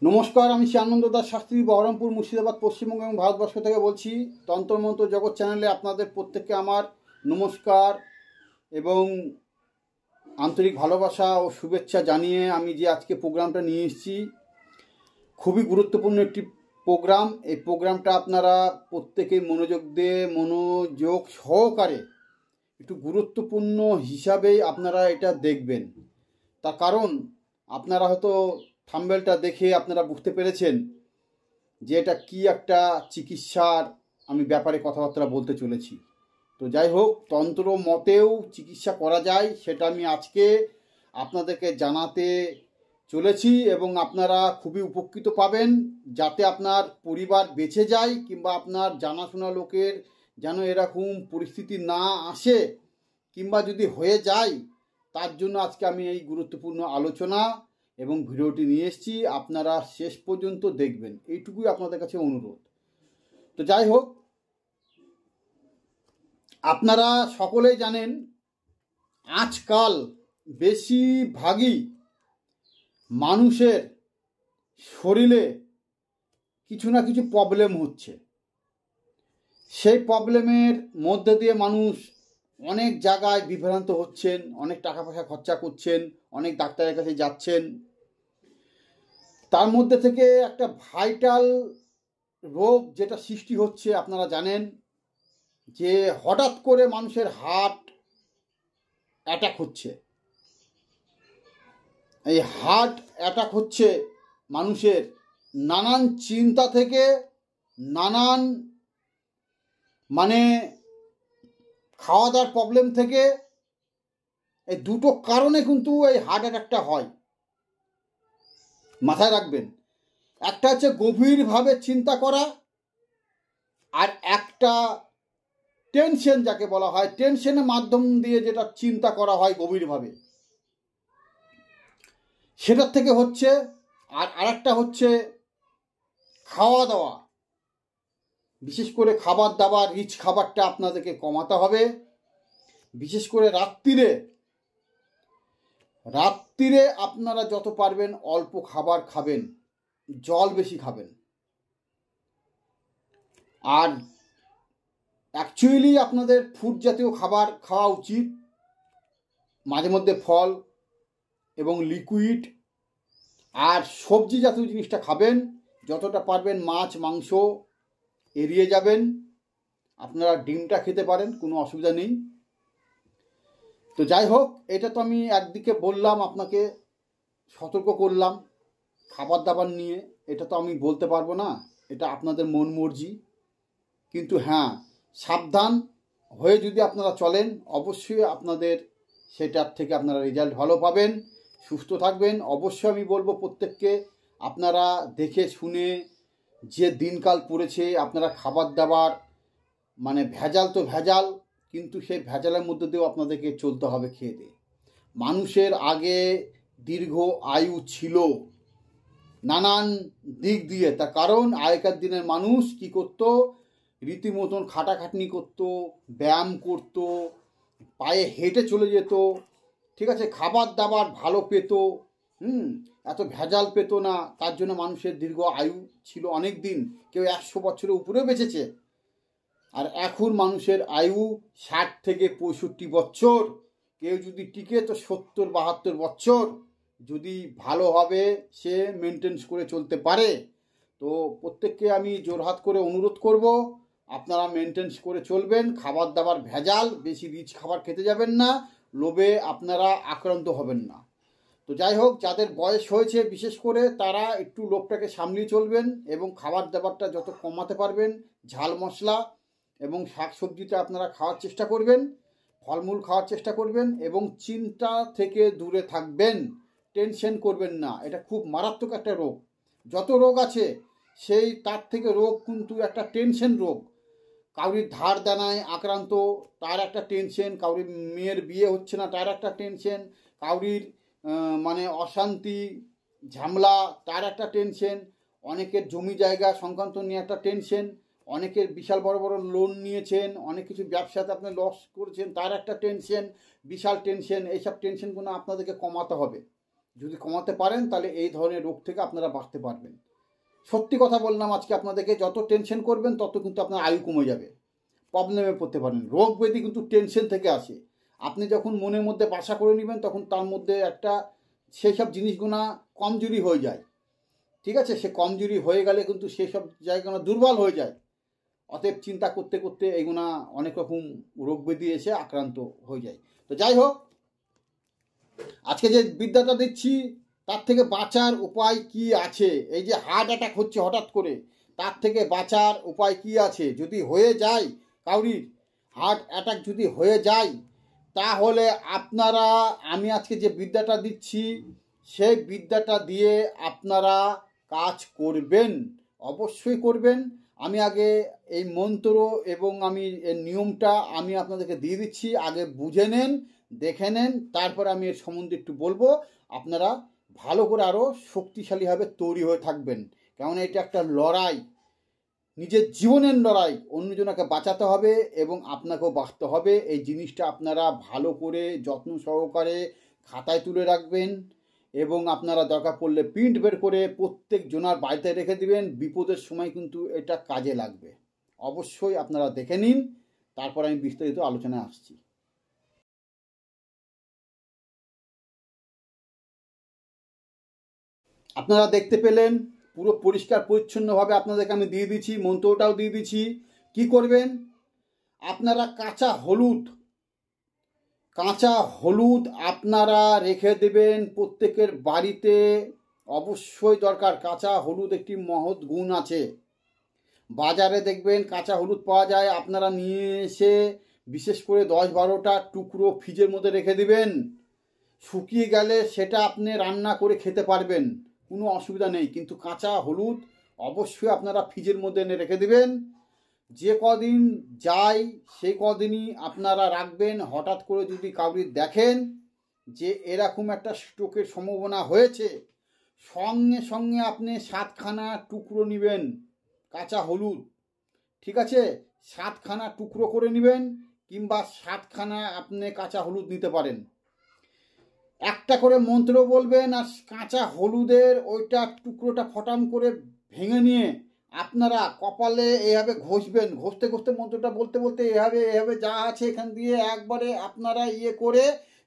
নমস্কার, আমি শ্রী আনন্দ দাস শাস্ত্রী, বহরমপুর, মুর্শিদাবাদ, পশ্চিমবঙ্গ এবং ভারতবর্ষ থেকে বলছি। তন্ত্রমন্ত্র জগৎ চ্যানেলে আপনাদের প্রত্যেককে আমার নমস্কার এবং আন্তরিক ভালোবাসা ও শুভেচ্ছা জানিয়ে আমি যে আজকে প্রোগ্রামটা নিয়ে এসেছি, খুবই গুরুত্বপূর্ণ একটি প্রোগ্রাম। এই প্রোগ্রামটা আপনারা প্রত্যেকেই মনোযোগ সহকারে একটু গুরুত্বপূর্ণ হিসাবেই আপনারা এটা দেখবেন। তার কারণ আপনারা হয়তো থাম্বনেলটা দেখে আপনারা বুঝতে পেরেছেন যে এটা কি একটা চিকিৎসার আমি ব্যাপারে কথাবার্তা বলতে চলেছি। তো যাই হোক, তন্ত্র মতেও চিকিৎসা করা যায় সেটা আমি আজকে আপনাদেরকে জানাতে চলেছি এবং আপনারা খুবই উপকৃত পাবেন, যাতে আপনার পরিবার বেঁচে যায় কিংবা আপনার জানাশোনা লোকের যেন এরকম পরিস্থিতি না আসে, কিংবা যদি হয়ে যায় তার জন্য আজকে আমি এই গুরুত্বপূর্ণ আলোচনা এবং ভিডিওটি নিয়ে এসেছি। আপনারা শেষ পর্যন্ত দেখবেন, এইটুকুই আপনাদের কাছে অনুরোধ। তো যাই হোক, আপনারা সকলেই জানেন আজকাল বেশিরভাগই মানুষের শরীরে কিছু না কিছু প্রবলেম হচ্ছে। সেই প্রবলেমের মধ্যে দিয়ে মানুষ অনেক জায়গায় বিভ্রান্ত হচ্ছেন, অনেক টাকা পয়সা খরচা করছেন, অনেক ডাক্তারের কাছে যাচ্ছেন। তার মধ্যে থেকে একটা ভাইটাল রোগ যেটা সৃষ্টি হচ্ছে, আপনারা জানেন যে হঠাৎ করে মানুষের হার্ট অ্যাটাক হচ্ছে। এই হার্ট অ্যাটাক হচ্ছে মানুষের নানান চিন্তা থেকে, নানান খাওয়া দাওয়ার প্রবলেম থেকে। এই দুটো কারণে কিন্তু এই হার্ট অ্যাটাকটা হয়, মাথায় রাখবেন। একটা হচ্ছে গভীরভাবে চিন্তা করা, আর একটা টেনশন, যাকে বলা হয় টেনশনের মাধ্যম দিয়ে যেটা চিন্তা করা হয় গভীরভাবে, সেটার থেকে হচ্ছে। আর আরেকটা হচ্ছে খাওয়া দাওয়া, বিশেষ করে খাবার দাবার, রিচ খাবারটা আপনাদেরকে কমাতে হবে। বিশেষ করে রাত্রিরে আপনারা যত পারবেন অল্প খাবার খাবেন, জল বেশি খাবেন। আর অ্যাকচুয়ালি আপনাদের ফুড জাতীয় খাবার খাওয়া উচিত, মাঝে মধ্যে ফল এবং লিকুইড আর সবজি জাতীয় জিনিসটা খাবেন। যতটা পারবেন মাছ মাংস এড়িয়ে যাবেন। আপনারা ডিমটা খেতে পারেন, কোনো অসুবিধা নেই। তো যাই হোক, এটা তো আমি একদিকে বললাম, আপনাকে সতর্ক করলাম খাবার দাবার নিয়ে। এটা তো আমি বলতে পারবো না, এটা আপনাদের মন মর্জি। কিন্তু হ্যাঁ, সাবধান হয়ে যদি আপনারা চলেন, অবশ্যই আপনাদের সেটার থেকে আপনারা রেজাল্ট ভালো পাবেন, সুস্থ থাকবেন। অবশ্যই আমি বলবো প্রত্যেককে, আপনারা দেখে শুনে, যে দিনকাল পড়েছে, আপনারা খাবার দাবার ভেজাল তো ভেজাল, কিন্তু সেই ভেজালের মধ্যে দিয়েও আপনাদেরকে চলতে হবে খেয়ে দিয়ে। মানুষের আগে দীর্ঘ আয়ু ছিল নানান দিক দিয়ে, তার কারণ আগেকার দিনের মানুষ কি করত, রীতিমতন খাটাখাটনি করত, ব্যায়াম করত, পায়ে হেঁটে চলে যেত, ঠিক আছে, খাবার দাবার ভালো পেত, এত ভেজাল পেত না। তার জন্য মানুষের দীর্ঘ আয়ু ছিল অনেক দিন, কেউ 100 বছরের উপরেও বেঁচেছে। আর এখন মানুষের আয়ু 60 থেকে 65 বছর, কেউ যদি টিকে তো 70-72 বছর, যদি ভালোভাবে সে মেনটেন্স করে চলতে পারে। তো প্রত্যেককে আমি জোরহাত করে অনুরোধ করব, আপনারা মেনটেন্স করে চলবেন। খাবার দাবার ভেজাল, বেশি রিচ খাবার খেতে যাবেন না, লোভে আপনারা আক্রান্ত হবেন না। তো যাই হোক, যাদের বয়স হয়েছে বিশেষ করে, তারা একটু লোভটাকে সামলিয়ে চলবেন এবং খাবার দাবারটা যত কমাতে পারবেন, ঝাল মশলা এবং শাকসবজিটা আপনারা খাওয়ার চেষ্টা করবেন, ফলমূল খাওয়ার চেষ্টা করবেন এবং চিন্তা থেকে দূরে থাকবেন। টেনশন করবেন না, এটা খুব মারাত্মক একটা রোগ। যত রোগ আছে সেই তার থেকে রোগ কিন্তু একটা টেনশন রোগ। কাউরির ধার দেনায় আক্রান্ত, তার একটা টেনশন। কাউরির মেয়ের বিয়ে হচ্ছে না, তার একটা টেনশন। কাউরির অশান্তি ঝামেলা, তার একটা টেনশন। অনেকের জমি জায়গা সংক্রান্ত নিয়ে একটা টেনশন। অনেকের বিশাল বড় বড় লোন নিয়েছেন, অনেক কিছু ব্যবসাতে আপনি লস করেছেন, তার একটা টেনশন, বিশাল টেনশন। এইসব টেনশনগুলো আপনাদেরকে কমাতে হবে। যদি কমাতে পারেন তাহলে এই ধরনের রোগ থেকে আপনারা বাঁচতে পারবেন। সত্যি কথা বললাম আজকে আপনাদেরকে, যত টেনশন করবেন তত কিন্তু আপনার আয়ু কমে যাবে, প্রবলেমে পড়তে পারেন। রোগ ব্যাধি কিন্তু টেনশন থেকে আসে। আপনি যখন মনের মধ্যে বাসা করে নেবেন তখন তার মধ্যে একটা সেই সব জিনিসগুলো কমজোরি হয়ে যায়, ঠিক আছে? সে কমজোরি হয়ে গেলে কিন্তু সেই সব জায়গাগুলো দুর্বল হয়ে যায়। অতএব চিন্তা করতে করতে এইগুলা অনেক রকম রোগ ব্যাধি এসে আক্রান্ত হয়ে যায়। তো যাই হোক, আজকে যে বিদ্যাটা দিচ্ছি তার থেকে বাঁচার উপায় কি আছে? এই যে হার্ট অ্যাটাক হচ্ছে হঠাৎ করে, তার থেকে বাঁচার উপায় কি আছে? যদি হয়ে যায় কাউরির হার্ট অ্যাটাক যদি হয়ে যায়, তাহলে আপনারা, আমি আজকে যে বিদ্যাটা দিচ্ছি সেই বিদ্যাটা দিয়ে আপনারা কাজ করবেন, অবশ্যই করবেন। আমি আগে এই মন্ত্র এবং আমি এর নিয়মটা আমি আপনাদেরকে দিয়ে দিচ্ছি, আগে বুঝে নেন, দেখে নেন, তারপর আমি এর সম্বন্ধে একটু বলবো। আপনারা ভালো করে আরও শক্তিশালীভাবে তৈরি হয়ে থাকবেন, কেননা এটা একটা লড়াই, নিজের জীবনের লড়াই। অন্যজনকে বাঁচাতে হবে এবং আপনাকেও বাঁচতে হবে। এই জিনিসটা আপনারা ভালো করে যত্ন সহকারে খাতায় তুলে রাখবেন এবং আপনারা দরকার পড়লে প্রিন্ট বের করে প্রত্যেক জনার বাড়িতে রেখে দিবেন। বিপদের সময় কিন্তু এটা কাজে লাগবে। অবশ্যই আপনারা দেখে নিন, তারপর আমি বিস্তারিত আলোচনায় আসছি। আপনারা দেখতে পেলেন পুরো পরিষ্কার পরিচ্ছন্নভাবে আপনাদেরকে আমি দিয়ে দিচ্ছি, মন্ত্রটাও দিয়ে দিচ্ছি। কি করবেন? আপনারা কাঁচা হলুদ আপনারা রেখে দেবেন প্রত্যেকের বাড়িতে। অবশ্যই দরকার, কাঁচা হলুদ একটি মহৎ গুণ আছে। বাজারে দেখবেন কাঁচা হলুদ পাওয়া যায়, আপনারা নিয়ে এসে বিশেষ করে 10-12টা টুকরো ফ্রিজের মধ্যে রেখে দিবেন। শুকিয়ে গেলে সেটা আপনি রান্না করে খেতে পারবেন, কোনো অসুবিধা নেই। কিন্তু কাঁচা হলুদ অবশ্যই আপনারা ফ্রিজের মধ্যে এনে রেখে দিবেন। যে কদিন যায় সেই কদিনই আপনারা রাখবেন। হঠাৎ করে যদি কাউরির দেখেন যে এরকম একটা স্ট্রোকের সম্ভাবনা হয়েছে, সঙ্গে সঙ্গে আপনি 7খানা টুকরো নেবেন কাঁচা হলুদ, ঠিক আছে? 7খানা টুকরো করে নেবেন, কিংবা 7খানা আপনি কাঁচা হলুদ নিতে পারেন। একটা করে মন্ত্র বলবেন আর কাঁচা হলুদের ওইটা টুকরোটা ফটাম করে ভেঙে নিয়ে আপনারা কপালে এইভাবে ঘষবেন। ঘষতে ঘষতে মন্ত্রটা বলতে বলতে এভাবে যা আছে এখান দিয়ে একবারে আপনারা করে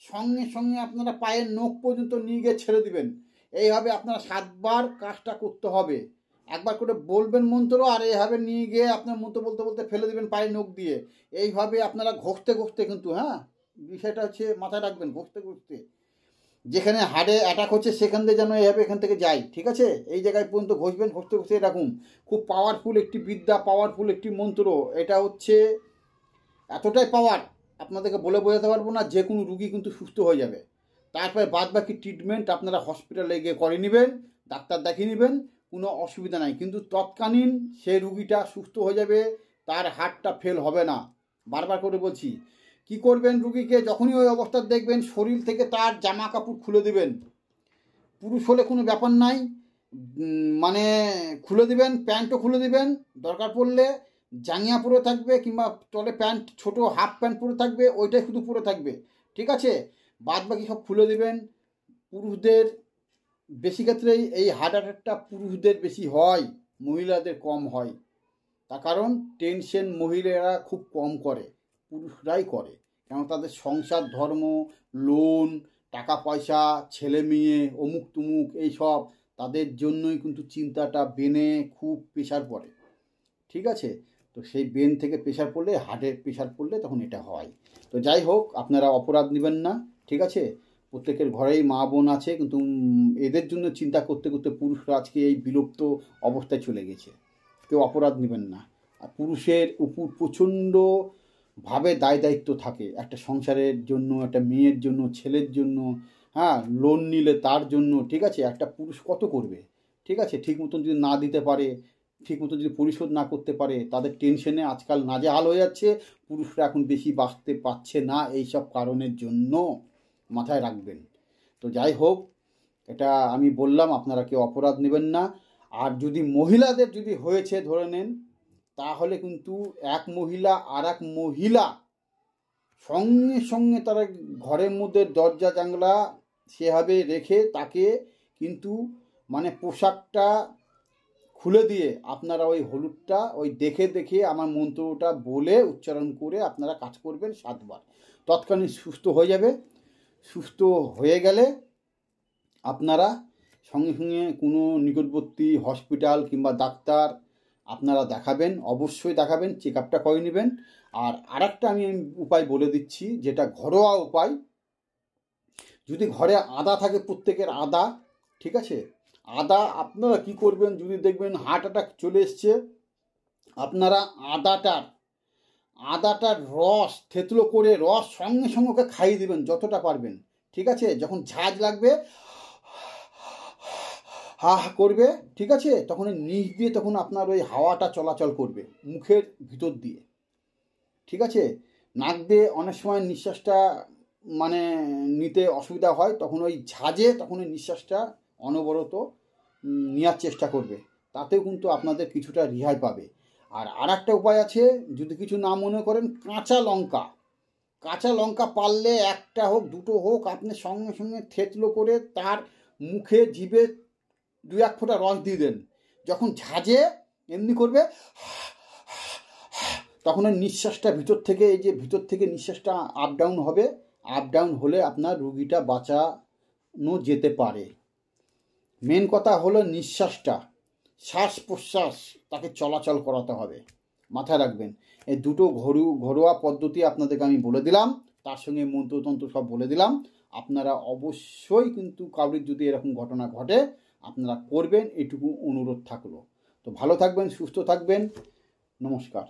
সঙ্গে সঙ্গে আপনারা পায়ের নখ পর্যন্ত নিয়ে গিয়ে ছেড়ে দিবেন। এইভাবে আপনারা 7বার কাজটা করতে হবে। একবার করে বলবেন মন্ত্র আর এইভাবে নিয়ে গিয়ে আপনার মন্ত্র বলতে বলতে ফেলে দেবেন পায়ের নখ দিয়ে। এইভাবে আপনারা ঘষতে ঘষতে কিন্তু, হ্যাঁ, বিষয়টা হচ্ছে মাথায় রাখবেন, ঘষতে ঘষতে যেখানে হার্টে অ্যাটাক হচ্ছে সেখান থেকে যেন এইভাবে এখান থেকে যায়, ঠিক আছে? এই জায়গায় পর্যন্ত ঘষবেন, ঘষতে ঘষতে এরকম। খুব পাওয়ারফুল একটি বিদ্যা, পাওয়ারফুল একটি মন্ত্র। এটা হচ্ছে এতটাই পাওয়ার আপনাদেরকে বলে বোঝাতে পারবো না। যে কোনো রুগী কিন্তু সুস্থ হয়ে যাবে। তারপরে বাদ বাকি ট্রিটমেন্ট আপনারা হসপিটালে গিয়ে করে নেবেন, ডাক্তার দেখিয়ে নেবেন, কোনো অসুবিধা নাই। কিন্তু তৎকালীন সেই রুগীটা সুস্থ হয়ে যাবে, তার হার্টটা ফেল হবে না। বারবার করে বলছি, কি করবেন? রুগীকে যখনই ওই অবস্থা দেখবেন শরীর থেকে তার জামা কাপড় খুলে দিবেন। পুরুষ হলে কোনো ব্যাপার নাই, মানে খুলে দিবেন, প্যান্টও খুলে দিবেন, দরকার পড়লে জাঙ্গিয়া পরে থাকবে কিংবা তলে প্যান্ট ছোট হাফ প্যান্ট পরে থাকবে, ওইটাই শুধু পরে থাকবে, ঠিক আছে? বাদ বাকি সব খুলে দিবেন। পুরুষদের বেশি ক্ষেত্রেই এই হার্ট অ্যাটাকটা পুরুষদের বেশি হয়, মহিলাদের কম হয়। তার কারণ টেনশন মহিলারা খুব কম করে, পুরুষরাই করে। কেন? তাদের সংসার, ধর্ম, লোন, টাকা পয়সা, ছেলে মেয়ে, অমুক তুমুক, এইসব তাদের জন্যই কিন্তু চিন্তাটা বেনে খুব প্রেশার পড়ে, ঠিক আছে? তো সেই বেন থেকে প্রেশার পড়লে, হার্টের প্রেশার পড়লে তখন এটা হয়। তো যাই হোক, আপনারা অপরাধ নেবেন না, ঠিক আছে? প্রত্যেকের ঘরেই মা বোন আছে, কিন্তু এদের জন্য চিন্তা করতে করতে পুরুষরা আজকে এই বিলুপ্ত অবস্থায় চলে গেছে। কেউ অপরাধ নেবেন না। আর পুরুষের উপর প্রচণ্ডভাবে দায়িত্ব থাকে একটা সংসারের জন্য, একটা মেয়ের জন্য, ছেলের জন্য, হ্যাঁ, লোন নিলে তার জন্য, ঠিক আছে? একটা পুরুষ কত করবে, ঠিক আছে? ঠিক মতন যদি না দিতে পারে, ঠিক মতো যদি পরিশোধ না করতে পারে, তাদের টেনশনে আজকাল নাজেহাল হয়ে যাচ্ছে। পুরুষরা এখন বেশি বাঁচতে পারছে না এইসব কারণের জন্য, মাথায় রাখবেন। তো যাই হোক, এটা আমি বললাম, আপনারা কেউ অপরাধ নেবেন না। আর যদি মহিলাদের যদি হয়েছে ধরে নেন, তাহলে কিন্তু এক মহিলা আর এক মহিলা সঙ্গে সঙ্গে তারা ঘরের মধ্যে দরজা জানলা সেভাবে রেখে তাকে কিন্তু মানে পোশাকটা খুলে দিয়ে আপনারা ওই হলুদটা ওই দেখে দেখে আমার মন্ত্রটা বলে উচ্চারণ করে আপনারা কাজ করবেন 7 বার। তৎক্ষণাৎ সুস্থ হয়ে যাবে। সুস্থ হয়ে গেলে আপনারা সঙ্গে সঙ্গে কোনো নিকটবর্তী হসপিটাল কিংবা ডাক্তার আপনারা দেখাবেন, অবশ্যই দেখাবেন, চেক আপটা করে নেবেন। আর আরেকটা আমি উপায় বলে দিচ্ছি, যেটা ঘরোয়া উপায়। যদি ঘরে আদা থাকে, প্রত্যেকের আদা, ঠিক আছে, আদা আপনারা কি করবেন, যদি দেখবেন হার্ট অ্যাটাক চলে এসছে, আপনারা আদাটার রস থেতলো করে রস সঙ্গে সঙ্গে ওকে খাইয়ে দেবেন যতটা পারবেন, ঠিক আছে। যখন ঝাঁজ লাগবে হা হা করবে, ঠিক আছে, তখন নিচ দিয়ে তখন আপনার ওই হাওয়াটা চলাচল করবে মুখের ভিতর দিয়ে, ঠিক আছে। নাক দিয়ে অনেক সময় নিঃশ্বাসটা মানে নিতে অসুবিধা হয়, তখন ওই ঝাঁজে তখন ওই নিঃশ্বাসটা অনবরত নেওয়ার চেষ্টা করবে, তাতেও কিন্তু আপনাদের কিছুটা রেহাই পাবে। আর আরেকটা উপায় আছে, যদি কিছু না মনে করেন, কাঁচা লঙ্কা পারলে একটা হোক দুটো হোক, আপনি সঙ্গে সঙ্গে থেতলো করে তার মুখে জিভে 2-1 ফোঁটা রস দিয়ে দেন। যখন ঝাঁজে এমনি করবে তখন ওই নিঃশ্বাসটা ভিতর থেকে, এই যে ভিতর থেকে নিঃশ্বাসটা আপ ডাউন হবে, আপ ডাউন হলে আপনার রুগীটা বাঁচানো যেতে পারে। মেন কথা হলো নিঃশ্বাসটা, শ্বাস প্রশ্বাস তাকে চলাচল করাতে হবে, মাথায় রাখবেন। এই দুটো ঘরোয়া পদ্ধতি আপনাদেরকে আমি বলে দিলাম, তার সঙ্গে মন্ত্রতন্ত্র সব বলে দিলাম। আপনারা অবশ্যই কিন্তু কাউরির যদি এরকম ঘটনা ঘটে আপনারা করবেন, এটুকু অনুরোধ থাকলো। তো ভালো থাকবেন, সুস্থ থাকবেন, নমস্কার।